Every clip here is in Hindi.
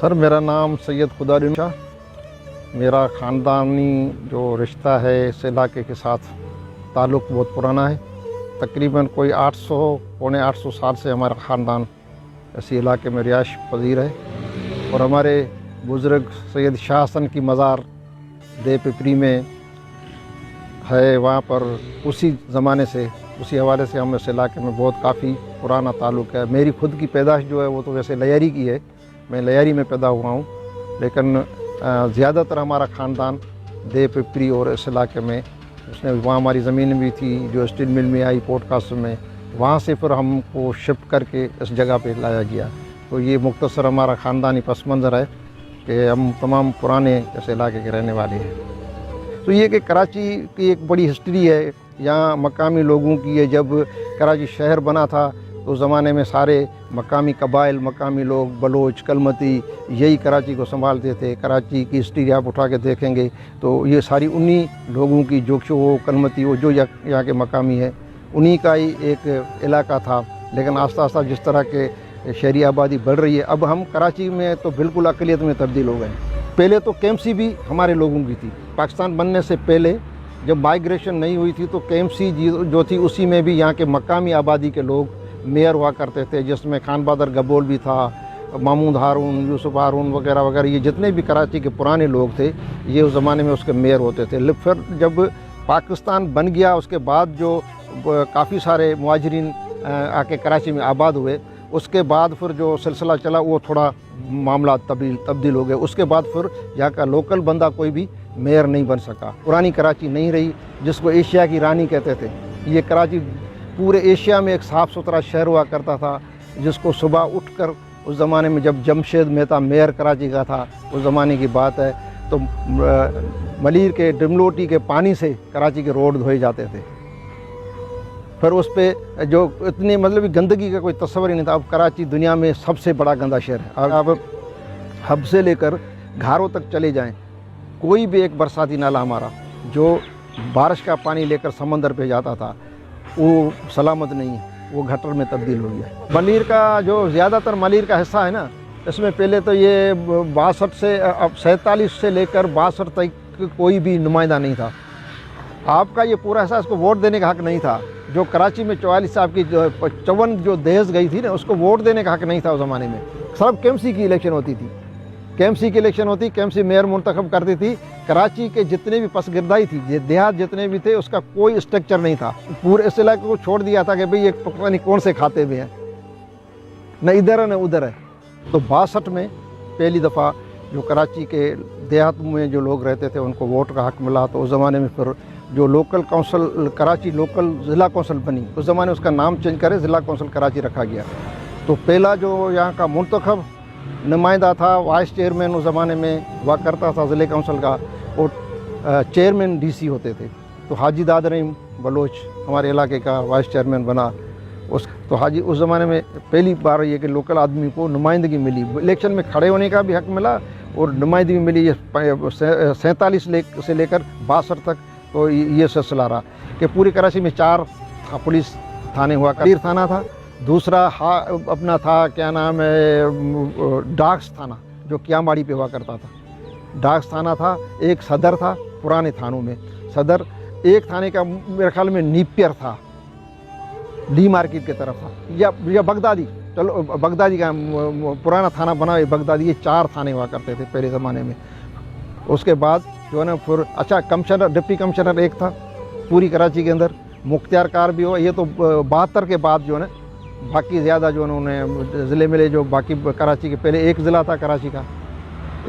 सर, मेरा नाम सैयद खुदारुद्दीन शाह। मेरा ख़ानदानी जो रिश्ता है इस इलाके के साथ ताल्लुक़ बहुत पुराना है। तकरीबन कोई 800 पौने 800 साल से हमारा ख़ानदान इसी इलाके में रिहाइश पज़ीर है। और हमारे बुज़ुर्ग सैयद शाह हसन की मज़ार दे पिपरी में है। वहाँ पर उसी ज़माने से उसी हवाले से हम इस इलाके में बहुत काफ़ी पुराना ताल्लुक़ है। मेरी खुद की पैदाइश जो है वो तो वैसे लयारी की है, मैं लयारी में पैदा हुआ हूँ, लेकिन ज़्यादातर हमारा ख़ानदान दे पिपरी और इस इलाके में उसने वहाँ हमारी ज़मीन भी थी जो स्टील मिल में आई पॉडकास्ट में, वहाँ से फिर हमको शिफ्ट करके इस जगह पे लाया गया। तो ये मुख्तसर हमारा ख़ानदानी पस मंज़र है कि हम तमाम पुराने इस इलाके के रहने वाले हैं। तो ये कि कराची की एक बड़ी हिस्ट्री है, यहाँ मकामी लोगों की है। जब कराची शहर बना था तो उस ज़माने में सारे मकामी कबाइल, मकामी लोग, बलोच, कलमती यही कराची को संभालते थे। कराची की हिस्ट्री आप उठा के देखेंगे तो ये सारी उन्हीं लोगों की, जो हो कलमती हो, जो यहाँ के मकामी है, उन्हीं का ही एक इलाका था। लेकिन आस्ता आस्ता जिस तरह के शहरी आबादी बढ़ रही है, अब हम कराची में तो बिल्कुल अक़लियत में तब्दील हो गए। पहले तो केएमसी भी हमारे लोगों की थी। पाकिस्तान बनने से पहले जब माइग्रेशन नहीं हुई थी तो केएमसी जो थी उसी में भी यहाँ के मकामी आबादी के लोग मेयर हुआ करते थे, जिसमें खान बहादुर गबोल भी था, महमूद हारून, यूसुफ हारून वगैरह वगैरह, ये जितने भी कराची के पुराने लोग थे ये उस ज़माने में उसके मेयर होते थे। फिर जब पाकिस्तान बन गया उसके बाद जो काफ़ी सारे मुहाजिरीन आके कराची में आबाद हुए, उसके बाद फिर जो सिलसिला चला वो थोड़ा मामला तब्दील हो गए। उसके बाद फिर यहाँ का लोकल बंदा कोई भी मेयर नहीं बन सका। पुरानी कराची नहीं रही, जिसको एशिया की रानी कहते थे। ये कराची पूरे एशिया में एक साफ़ सुथरा शहर हुआ करता था, जिसको सुबह उठकर उस ज़माने में जब जमशेद मेहता मेयर कराची का था, उस ज़माने की बात है, तो मलीर के डिमलोटी के पानी से कराची के रोड धोए जाते थे। फिर उस पर जो इतनी मतलब गंदगी का कोई तस्वर ही नहीं था। अब कराची दुनिया में सबसे बड़ा गंदा शहर है। अब हब से लेकर घारों तक चले जाएं, कोई भी एक बरसाती नाला हमारा जो बारिश का पानी लेकर समंदर पे जाता था वो सलामत नहीं है, वो गटर में तब्दील हो गया। मलीर का जो ज़्यादातर मलीर का हिस्सा है ना, इसमें पहले तो ये 62 से अब 47 से लेकर 62 तक कोई भी नुमाइंदा नहीं था। आपका ये पूरा हिस्सा, इसको वोट देने का हक़ नहीं था। जो कराची में 44 साहब की 54 जो दहेज गई थी ना, उसको वोट देने का हक़ नहीं था उस ज़माने में। सब केएमसी की इलेक्शन होती थी, केएमसी की इलेक्शन होती, केएमसी मेयर मुंतखब करती थी। कराची के जितने भी पसगिरदाई थी, देहात जितने भी थे, उसका कोई स्ट्रक्चर नहीं था। पूरे इस इलाके को छोड़ दिया था कि भाई ये पता नहीं कौन से खाते में है, न इधर है न उधर है। तो 62 में पहली दफ़ा जो कराची के देहात में जो लोग रहते थे उनको वोट का हक़ मिला। तो उस ज़माने में फिर जो लोकल काउंसिल कराची लोकल ज़िला काउंसिल बनी, उस ज़माने उसका नाम चेंज करे ज़िला काउंसिल कराची रखा गया। तो पहला जो यहाँ का मुंतखब नुमाइंदा था, वाइस चेयरमैन उस ज़माने में हुआ करता था ज़िले काउंसिल का, और चेयरमैन डीसी होते थे। तो हाजी दाद रहीम बलोच हमारे इलाके का वाइस चेयरमैन बना। तो हाजी उस ज़माने में पहली बार ये कि लोकल आदमी को नुमाइंदगी मिली, इलेक्शन में खड़े होने का भी हक़ मिला और नुमाइंदगी मिली। ये 47 से लेकर 62 तक तो ये सिलसिला रहा कि पूरी कराची में 4 पुलिस थाने हुआ। कबीर थाना था, दूसरा अपना था क्या नाम है डाक्स थाना जो कियामाड़ी पे हुआ करता था, डाक्स थाना था। एक सदर था पुराने थानों में, सदर। एक थाने का मेरे ख्याल में नीपियर था, डी मार्केट की तरफ था, या बगदादी, चलो बगदादी का पुराना थाना बना है बगदादी। ये 4 थाने हुआ करते थे पहले ज़माने में। उसके बाद जो है ना फिर कमिश्नर, डिप्टी कमिश्नर एक था पूरी कराची के अंदर, मुख्तियार कार भी हो। ये तो 72 के बाद जो है ना बाकी ज़्यादा जो उन्होंने ज़िले मिले। जो बाकी कराची के पहले एक ज़िला था कराची का,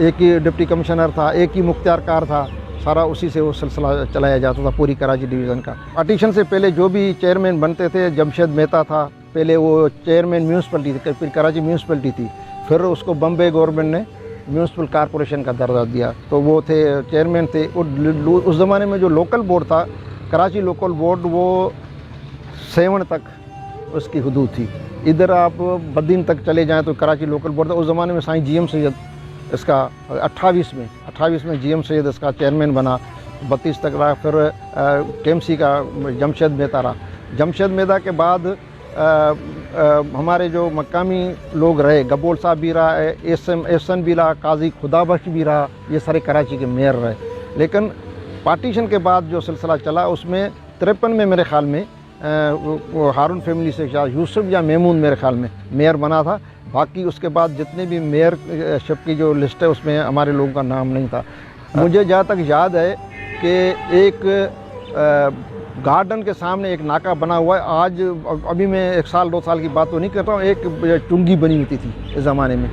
एक ही डिप्टी कमिश्नर था, एक ही मुख्तियार कार था, सारा उसी से वो सिलसिला चलाया जाता था पूरी कराची डिवीज़न का। पार्टीशन से पहले जो भी चेयरमैन बनते थे, जमशेद मेहता था पहले, वो चेयरमैन म्यूनसिपलिटी थी, फिर कराची म्यूनसिपलिटी थी, फिर उसको बम्बे गवर्नमेंट ने म्यूनसिपल कॉरपोरेशन का दर्जा दिया। तो वो थे चेयरमैन थे। उस ज़माने में जो लोकल बोर्ड था कराची लोकल बोर्ड, वो 7 तक उसकी हदूद थी। इधर आप बदीन तक चले जाएं तो कराची लोकल बोर्ड था। उस ज़माने में साईं जीएम सैयद इसका 28 में जीएम सैयद इसका चेयरमैन बना, 32 तक रहा। फिर केएमसी का जमशेद मेहता रहा। जमशेद मेहता के बाद हमारे जो मकामी लोग रहे, गबोल साहब भी रहा, एहसन भी रहा, काजी खुदाबख्श भी रहा, ये सारे कराची के मेयर रहे। लेकिन पार्टीशन के बाद जो सिलसिला चला उसमें 53 में मेरे ख़्याल में वो हारून फैमिली से यूसुफ या मेमून मेरे ख़्याल में मेयर बना था। बाकी उसके बाद जितने भी मेयर शिप की जो लिस्ट है उसमें हमारे लोगों का नाम नहीं था। मुझे जहाँ तक याद है कि एक गार्डन के सामने एक नाका बना हुआ है। आज अभी मैं 1 साल 2 साल की बात तो नहीं कर रहा हूँ, एक टुंगी बनी होती थी इस ज़माने में।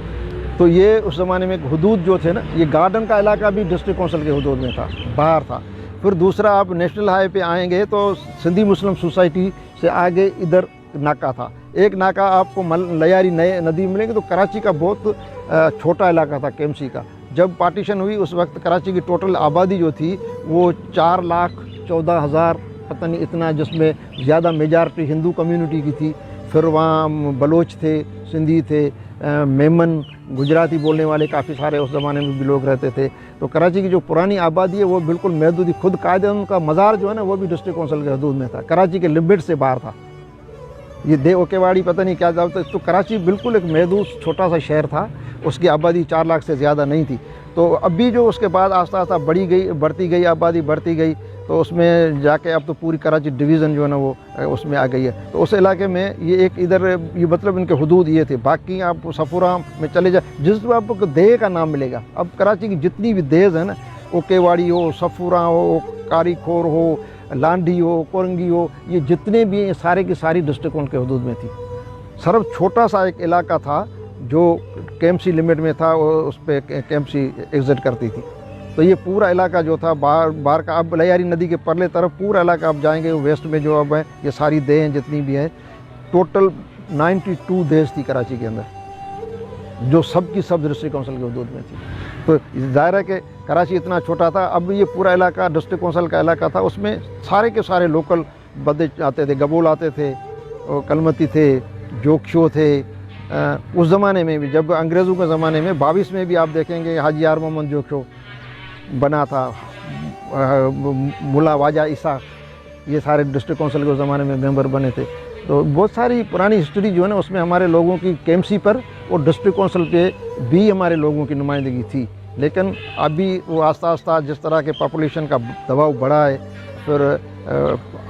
तो ये उस ज़माने में हुदूद जो थे ना, ये गार्डन का इलाका भी डिस्ट्रिक्ट काउंसिल के हुदूद में था, बाहर था। फिर दूसरा आप नेशनल हाईवे पे आएंगे तो सिंधी मुस्लिम सोसाइटी से आगे इधर नाका था। एक नाका आपको लयारी नए नदी मिलेंगे। तो कराची का बहुत छोटा इलाका था केएमसी का। जब पार्टीशन हुई उस वक्त कराची की टोटल आबादी जो थी वो 4,14,000 पता नहीं इतना, जिसमें ज़्यादा मेजॉरिटी हिंदू कम्युनिटी की थी। फिर वहाँ बलोच थे, सिंधी थे, मेमन गुजराती बोलने वाले काफ़ी सारे उस ज़माने में भी लोग रहते थे। तो कराची की जो पुरानी आबादी है वो बिल्कुल महदूदी, खुद कायदे का मज़ार जो है ना वो भी डिस्ट्रिक्ट काउंसिल के हदूद में था, कराची के लिमिट से बाहर था। ये देव केवाड़ी पता नहीं क्या था। तो कराची बिल्कुल एक महदूद छोटा सा शहर था, उसकी आबादी 4 लाख से ज़्यादा नहीं थी। तो अभी जो उसके बाद आस्ता आस्ता बढ़ती गई आबादी बढ़ती गई, तो उसमें जाके अब तो पूरी कराची डिवीज़न जो है ना वो उसमें आ गई है। तो उस इलाके में ये एक इधर ये मतलब इनके हुदूद ये थे। बाकी आप सफुरा में चले जाए, जिस पर आपको देह का नाम मिलेगा। अब कराची की जितनी भी देहज है ना, वो केवाड़ी हो, सफुरा हो, कारीखोर हो, लांडी हो, कोरंगी हो, ये जितने भी हैं सारे की सारी डिस्ट्रिक्ट उनके हुदूद में थी। सिर्फ छोटा सा एक इलाका था जो केएमसी लिमिट में था, उस पर केएमसी एग्जिट करती थी। तो ये पूरा इलाका जो था बाहर का, अब लयारी नदी के परले तरफ पूरा इलाका आप जाएंगे वेस्ट में जो अब है, ये सारी देहें जितनी भी हैं, टोटल 92 देश थी कराची के अंदर, जो सब की सब डिस्ट्रिक्ट काउंसिल के हदूद में थी। तो ज़ाहिर है कि कराची इतना छोटा था। अब ये पूरा इलाका डिस्ट्रिक्ट काउंसिल का इलाका था, उसमें सारे के सारे लोकल बंदे आते थे, गबोल आते थे, कलमती थे, जोक्षो थे। उस ज़माने में भी, जब अंग्रेज़ों के ज़माने में 22 में भी आप देखेंगे हाजी यार मोहम्मद जोक्षो बना था, मुला वाजा ईसा, ये सारे डिस्ट्रिक्ट काउंसिल के ज़माने में मेंबर बने थे। तो बहुत सारी पुरानी हिस्ट्री जो है ना उसमें हमारे लोगों की केएमसी पर और डिस्ट्रिक्ट काउंसिल पे भी हमारे लोगों की नुमाइंदगी थी। लेकिन अभी वो आस्ता आस्ता जिस तरह के पॉपुलेशन का दबाव बढ़ा है, फिर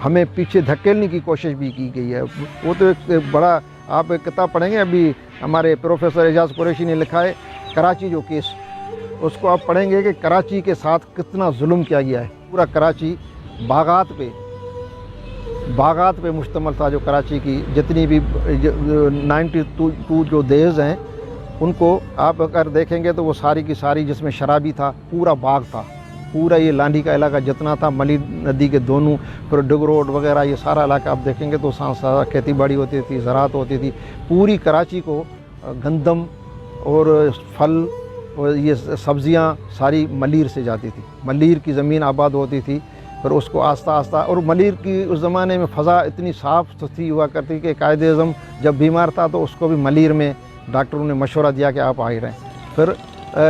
हमें पीछे धकेलने की कोशिश भी की गई है। वो तो एक बड़ा, आप एक किताब पढ़ेंगे, अभी हमारे प्रोफेसर एजाज कुरैशी ने लिखा है कराची जो केस, उसको आप पढ़ेंगे कि कराची के साथ कितना जुल्म किया गया है। पूरा कराची बागात पे मुश्तमल था। जो कराची की जितनी भी 92 जो देहज हैं उनको आप अगर देखेंगे तो वो सारी की सारी, जिसमें शराबी था, पूरा बाग था, पूरा ये लांडी का इलाका जितना था, मलिर नदी के दोनों, फिर डुग रोड वगैरह, ये सारा इलाका आप देखेंगे तो सारा खेती बाड़ी होती थी, ज़राअत होती थी। पूरी कराची को गंदम और फल और ये सब्ज़ियाँ सारी मलिर से जाती थी। मलिर की ज़मीन आबाद होती थी। फिर उसको आस्ता आस्ता, और मलिर की उस ज़माने में फ़ज़ा इतनी साफ़ सुथरी हुआ करती कि कायदे-ए-आज़म जब बीमार था तो उसको भी मलिर में डॉक्टरों ने मशवरा दिया कि आप आ ही रहें। फिर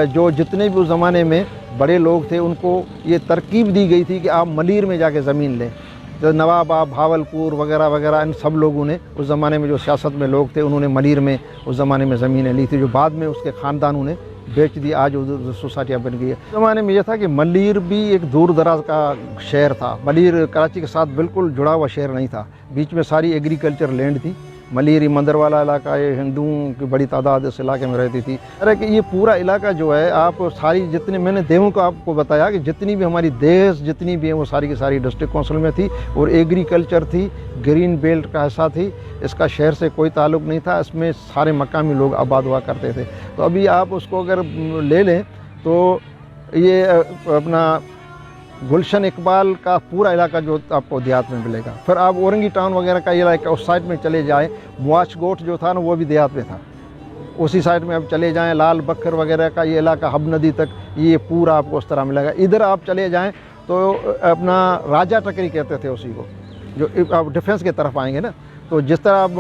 जो जितने भी उस ज़माने में बड़े लोग थे उनको ये तरकीब दी गई थी कि आप मलिर में जाके ज़मीन लें। तो नवाब भावलपुर वगैरह वगैरह, इन सब लोगों ने उस ज़माने में जो सियासत में लोग थे उन्होंने मलिर में उस ज़माने में ज़मीनें ली थी, जो बाद में उसके ख़ानदानों ने बेच दी। आज सोसाइटियाँ बन गई है। उस ज़माने में यह था कि मलिर भी एक दूर दराज का शहर था। मलिर कराची के साथ बिल्कुल जुड़ा हुआ शहर नहीं था। बीच में सारी एग्रीकल्चर लैंड थी। मलिर मंदिर वाला इलाका, ये हिंदुओं की बड़ी तादाद इस इलाके में रहती थी। अरे कि ये पूरा इलाका जो है, आप सारी जितने मैंने देहों को आपको बताया कि जितनी भी हमारी देश जितनी भी हैं वो सारी की सारी डिस्ट्रिक्ट काउंसिल में थी। और एग्रीकल्चर थी, ग्रीन बेल्ट का हिस्सा थी, इसका शहर से कोई ताल्लुक़ नहीं था। इसमें सारे मकामी लोग आबाद हुआ करते थे। तो अभी आप उसको अगर ले लें तो ये अपना गुलशन इकबाल का पूरा इलाका जो आपको देहात में मिलेगा। फिर आप औरंगी टाउन वगैरह का ये इलाका उस साइड में चले जाएँ, मुआश गोट जो था ना वो भी देहात में था, उसी साइड में आप चले जाएँ। लाल बकर वगैरह का ये इलाका हब नदी तक, ये पूरा आपको उस तरह मिलेगा। इधर आप चले जाएँ तो अपना राजा टकरी कहते थे उसी को, जो आप डिफेंस की तरफ आएंगे ना, तो जिस तरह आप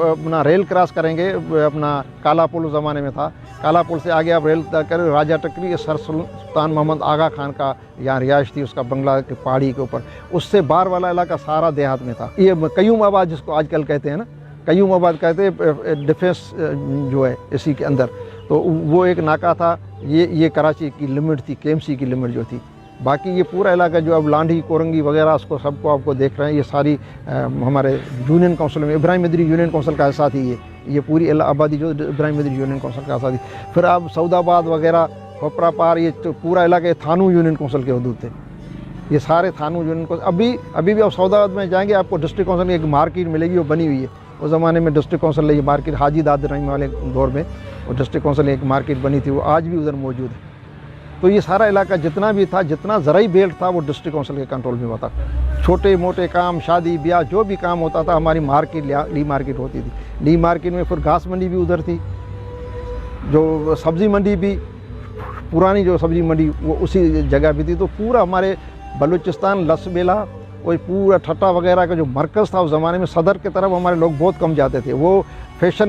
अपना रेल क्रॉस करेंगे, अपना काला पुल उस ज़माने में था, काला पुल से आगे आप रेल करें, राजा टकरी सर सुल्तान मोहम्मद आगा खान का यहाँ रिहाइश थी, उसका बंगला के पहाड़ी के ऊपर। उससे बाहर वाला इलाका सारा देहात में था। ये कयूम आबाद जिसको आजकल कहते हैं ना, कयूमाबाद कहते हैं डिफेंस जो है इसी के अंदर, तो वो एक नाका था। ये कराची की लिमिट थी, KMC की लिमिट जो थी। बाकी ये पूरा इलाका जो अब लांढी कोरंगी वगैरह उसको सबको आपको देख रहे हैं, ये सारी हमारे यूनियन काउंसिल में इब्राहिम मदरी यूनियन काउंसिल का हिस्सा थी। ये पूरी आबादी जो इब्राहिम मदरी यूनियन काउंसिल का हिस्सा थी। फिर अब सऊदाबाद वगैरह, खोपरा पार, ये पूरा इलाका थानू यूनियन काउंसिल के हदूद थे। ये सारे थानू यूनियन काउंसिल अभी भी आप सऊदाबाद में जाएंगे आपको डिस्ट्रिक्ट काउंसिल की एक मार्केट मिलेगी, वो बनी हुई है। उस ज़माने में डिस्ट्रिक्ट काउंसिल ये मार्केट हाजी दाद रहीम वाले दौर में वो डिस्ट्रिक्ट काउंसिल एक मार्केट बनी थी, वो आज भी उधर मौजूद है। तो ये सारा इलाका जितना भी था, जितना ज़राई बेल्ट था, वो डिस्ट्रिक्ट काउंसिल के कंट्रोल में होता। छोटे मोटे काम, शादी ब्याह जो भी काम होता था, हमारी मार्केट ली मार्केट होती थी। ली मार्केट में फिर घास मंडी भी उधर थी, जो सब्ज़ी मंडी भी, पुरानी जो सब्ज़ी मंडी वो उसी जगह भी थी। तो पूरा हमारे बलूचिस्तान, लसबेला, वही पूरा ठट्टा वगैरह का जो मरकज़ था उस ज़माने में, सदर की तरफ हमारे लोग बहुत कम जाते थे। वो फैशन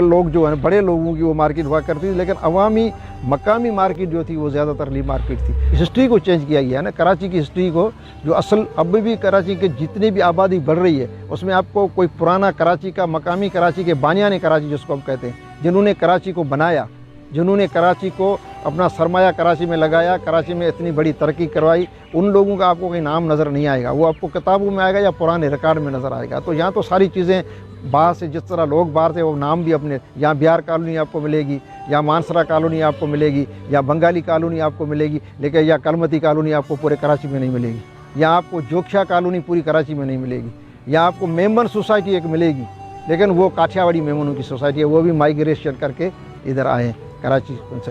लोग जो हैं, बड़े लोगों की वो मार्केट हुआ करती थी, लेकिन अवामी मकामी मार्केट जो थी वो ज़्यादातर ली मार्केट थी। हिस्ट्री को चेंज किया गया है ना, कराची की हिस्ट्री को, जो असल अब भी कराची के जितनी भी आबादी बढ़ रही है उसमें आपको कोई पुराना कराची का, मकामी कराची के बानियाने कराची जिसको हम कहते हैं, जिन्होंने कराची को बनाया, जिन्होंने कराची को अपना सरमाया कराची में लगाया, कराची में इतनी बड़ी तरक्की करवाई, उन लोगों का आपको कोई नाम नज़र नहीं आएगा। वो आपको किताबों में आएगा या पुराने रिकॉर्ड में नज़र आएगा। तो यहाँ तो सारी चीज़ें बाहर से, जिस तरह लोग बाहर थे वो नाम भी अपने, यहाँ बिहार कॉलोनी आपको मिलेगी, या मानसरा कॉलोनी आपको मिलेगी, या बंगाली कॉलोनी आपको मिलेगी, लेकिन या कलमती कॉलोनी आपको पूरे कराची में नहीं मिलेगी। या आपको जोक्षा कॉलोनी पूरी कराची में नहीं मिलेगी। या आपको मेमन सोसाइटी एक मिलेगी, लेकिन वो काठियावाड़ी मेमनों की सोसाइटी है, वो भी माइग्रेशन करके इधर आए हैं कराची से।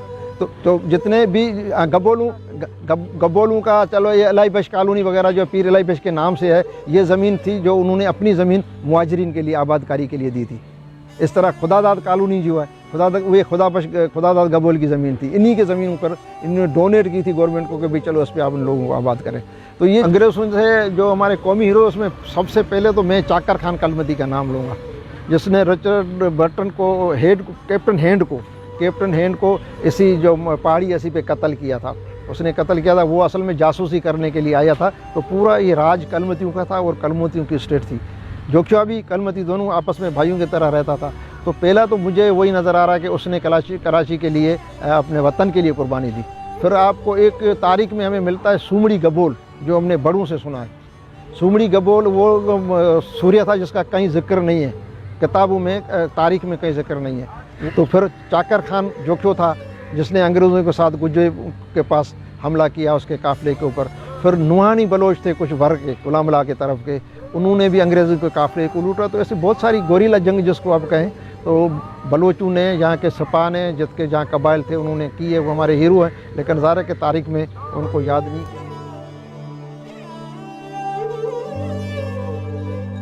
तो जितने भी गब्बोलू का, चलो ये इलाई बश कॉलोनी वगैरह जो पीर इलाई बश के नाम से है, ये ज़मीन थी जो उन्होंने अपनी ज़मीन मुहाजिरीन के लिए आबादकारी के लिए दी थी। इस तरह खुदादाद कॉलोनी जो है, खुदादाद गब्बोल की ज़मीन थी, इन्हीं के ज़मीन पर इन्होंने डोनेट की थी गवर्नमेंट को कि भाई चलो इस पर आप उन लोगों को आबाद करें। तो ये अंग्रेज़ों से जो हमारे कौमी हीरो, उसमें सबसे पहले तो मैं चाकर खान कलमती का नाम लूँगा, जिसने रिचर्ड बर्टन को, कैप्टन हैंड को इसी जो पहाड़ी ऐसी पे कत्ल किया था। उसने कत्ल किया था, वो असल में जासूसी करने के लिए आया था। तो पूरा ये राज कलमतियों का था और कलमतियों की स्टेट थी। जोक्षा भी कलमती दोनों आपस में भाइयों की तरह रहता था। तो पहला तो मुझे वही नज़र आ रहा है कि उसने कराची के लिए, अपने वतन के लिए कुर्बानी दी। फिर आपको एक तारीख में हमें मिलता है सूमड़ी गबोल, जो हमने बड़ों से सुना है। सूमड़ी गबोल वो सूर्य था जिसका कहीं जिक्र नहीं है, किताबों में, तारीख में कहीं जिक्र नहीं है। तो फिर चाकर खान जोखो था जिसने अंग्रेज़ों के साथ गुज्जे के पास हमला किया उसके काफ़िले के ऊपर। फिर नुहानी बलोच थे कुछ वर्ग के, गुलामला के तरफ के, उन्होंने भी अंग्रेज़ों के काफ़िले को लूटा। तो ऐसी बहुत सारी गोरीला जंग जिसको आप कहें, तो बलोचों ने, यहाँ के सपा ने, जिसके जहाँ कबाइल थे, उन्होंने किए। वो हमारे हीरो हैं, लेकिन ज़ाहिर है कि तारीख में उनको याद नहीं